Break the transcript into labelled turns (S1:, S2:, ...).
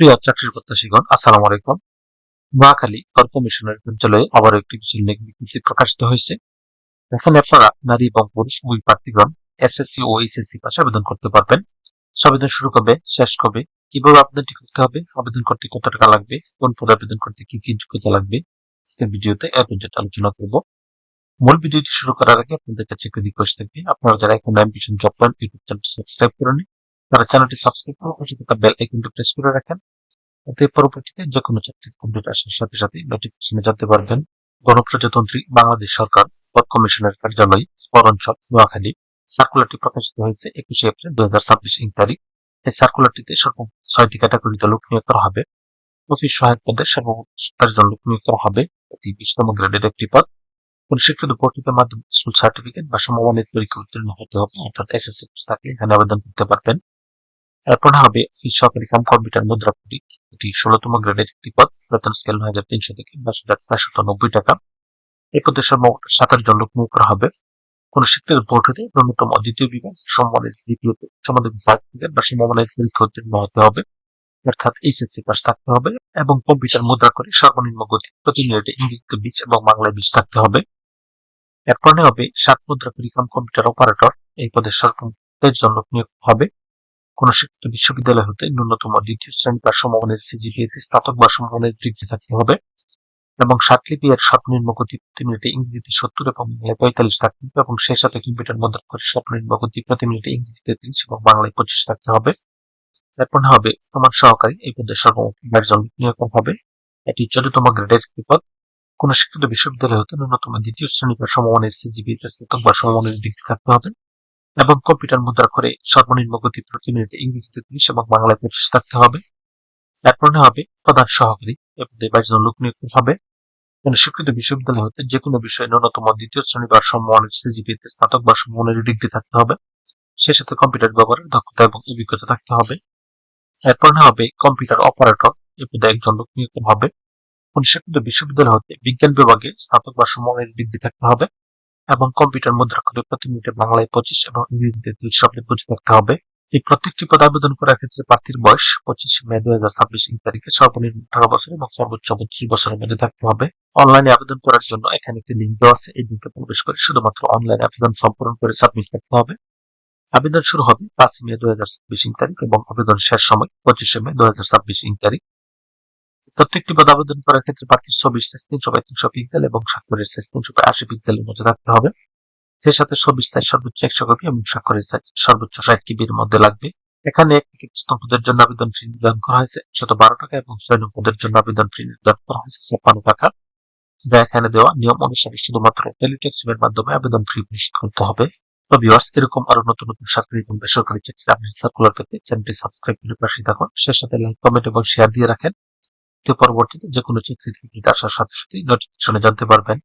S1: প্রিয় চাকরির প্রত্যাশীগণ, আসসালামু আলাইকুম। নোয়াখালী কর্পোরেশনের কার্যালয়ে আবারও একটি বিজ্ঞপ্তি প্রকাশিত হয়েছে। এখানে আপনারা নারী এবং পুরুষ উভয় প্রার্থীগণ এসএসসি ও এইচএসসি পাশে আবেদন করতে পারবেন। আবেদন শুরু কবে, শেষ কবে, কিভাবে আবেদনটি করতে হবে, আবেদন করতে কত টাকা লাগবে, কোন পদে আবেদন করতে কি কি যোগ্যতা লাগবে, আজকের ভিডিওতে আলোচনা করব। মূল ভিডিওটি শুরু করার আগে আপনাদের কাছে একটি রিকোয়েস্ট থাকবে, আপনারা যারা এখন ambition job point YouTube channel subscribe করেন তারা চ্যানেলটি সাবস্ক্রাইব করে পাশে থাকা বেল আইকনটি প্রেস করে রাখেন। এতে পরবর্তীতে যে কোনো চাকরির আপডেট আসার সাথে সাথে নোটিফিকেশনে জানতে পারবেন। গণপ্রজাতন্ত্রী বাংলাদেশ সরকার পদ কমিশনের কার্যালয় বনাঞ্চল নোয়াখালী সার্কুলারটি প্রকাশিত হয়েছে 21 এপ্রিল 2026 ইং তারিখ। এই সার্কুলারটিতে সর্বমোট 6টি ক্যাটাগরিতে লোক নিয়োগ করা হবে। অফিস সহায়ক পদে সর্বমোট 27 জন লোক নিয়োগ করা হবে। এটি 20তম গ্রেডের একটি পদ। কোন স্বীকৃত বোর্ডের মাধ্যমে স্কুল সার্টিফিকেট বা সমমানের পরীক্ষা উত্তীর্ণ হতে হবে, অর্থাৎ এসএসসি থাকলে এখানে আবেদন করতে পারবেন। এরপর হবে অফিস সহকারী কাম কম্পিউটার মুদ্রাপুরি, এটি 16তম গ্রেডের একটি পদ। বেতন স্কেল 9,300 থেকে 22,490 টাকা। এই পদে সর্বমোট 27 জন লোক নিয়োগ করা হবে। কোন স্বীকৃত বোর্ড হতে ন্যূনতম দ্বিতীয় বিভাগ সমমানের দ্বিতীয়তে সমাধান সার্টিফিকেট বা সমমানের পরীক্ষা উত্তীর্ণ হতে হবে, অর্থাৎ এইচএসসি পাস থাকতে হবে এবং কম্পিউটার মুদ্রা করে সর্বনিম্ন গতি প্রতি মিনিটে ইংরেজিতে 20 এবং বাংলায় 20 থাকতে হবে। এরপরে হবে 7 মুদ্রাপুরি কাম কম্পিউটার অপারেটর, এই পদে সর্বমোট 23 জন লোক নিয়োগ হবে। কোন শিক্ষিত বিশ্ববিদ্যালয় হতে ন্যূনতম দ্বিতীয় শ্রেণী বা সমমানের সিজিপিএতে স্নাতক বা সমমানের ডিগ্রি থাকতে হবে এবং স্বাক্ষরলিপি এর সর্বনিম্ন গতি প্রতি মিনিটে ইংরেজিতে 70 এবং বাংলায় 45 থাকতে হবে এবং সেই সাথে কম্পিউটার মুদ্রা করে সর্বনিম্ন গতি প্রতি মিনিটে ইংরেজিতে 30 এবং বাংলায় 25 থাকতে হবে। এরপর হবে প্রমাণ সহকারী, এই পদে সর্বমোট 22 জন নিয়োগ হবে। এটি 14তম গ্রেডের একটি পদ। কোন শিক্ষিত বিশ্ববিদ্যালয় হতে ন্যূনতম দ্বিতীয় শ্রেণী বা সমমানের সিজিপিএতে স্নাতক বা সমমানের ডিগ্রি থাকতে হবে এবং কম্পিউটার মুদ্রা করে সর্বনিম্ন গতি প্রতি মিনিটে ইংরেজিতে 30 এবং বাংলায় 25 থাকতে হবে। এরপরে হবে প্রধান সহকারী, এ পদে 22 জন লোক নিয়োগ হবে। কোন স্বীকৃত বিশ্ববিদ্যালয় হতে যে কোনো বিষয়ে ন্যূনতম দ্বিতীয় শ্রেণী বা সমমানের সিজিপিএতে স্নাতক বা সমমানের ডিগ্রি থাকতে হবে, সেই সাথে কম্পিউটার ব্যবহারের দক্ষতা এবং অভিজ্ঞতা থাকতে হবে। এরপরে হবে কম্পিউটার অপারেটর, এ পদে 1 জন লোক নিয়োগ হবে। কোন স্বীকৃত বিশ্ববিদ্যালয় হতে বিজ্ঞান বিভাগে স্নাতক বা সমমানের ডিগ্রি থাকতে হবে এবং কম্পিউটার মুদ্রা করে প্রতি মিনিটে বাংলায় 25 এবং ইংরেজিতে 30 শব্দে বুঝে থাকতে হবে। এই প্রত্যেকটি পদে আবেদন করার ক্ষেত্রে প্রার্থীর বয়স 25 মে 2026 তারিখে সর্বনিম্ন 18 বছর এবং সর্বোচ্চ 32 বছরের মধ্যে থাকতে হবে। অনলাইনে আবেদন করার জন্য এখানে একটি লিঙ্ক দেওয়া আছে, এই লিঙ্কে প্রবেশ করে শুধুমাত্র অনলাইনে আবেদন সম্পূর্ণ করে সাবমিট করতে হবে। আবেদন শুরু হবে 5 মে 2026 তারিখ এবং আবেদন শেষ সময় 25 মে 2026 তারিখ। প্রত্যেকটি পদে আবেদন করার ক্ষেত্রে প্রার্থীর ছবির সাইজ 300x300 পিক্সেল এবং স্বাক্ষরের সাইজ 380 পিক্সেলের মধ্যে থাকতে হবে। সেই সাথে ছবির সাইজ সর্বোচ্চ 100 কপি এবং স্বাক্ষরের সাইজ সর্বোচ্চ 60 কিবির মধ্যে লাগবে। এখানে একটি পদের জন্য আবেদন ফি নির্ধারণ করা হয়েছে 112 টাকা এবং 6 নং পদের জন্য আবেদন ফি নির্ধারণ করা হয়েছে 56 টাকা। যা এখানে দেওয়া নিয়ম অনুসারে শুধুমাত্র টেলিটক-এর মাধ্যমে আবেদন ফি পরিশোধ করতে হবে। তো ভিউয়ার্স, এরকম আরো নতুন নতুন সরকারি এবং বেসরকারি চাকরির আপডেট সার্কুলার পেতে চ্যানেলটি সাবস্ক্রাইব করে পাশে থাকুন। সেই সাথে লাইক, কমেন্ট এবং শেয়ার দিয়ে রাখেন। পরবর্তীতে যে কোনো চাকরির আপডেট আসার সাথে সাথে নোটিফিকেশনে জানতে পারবেন।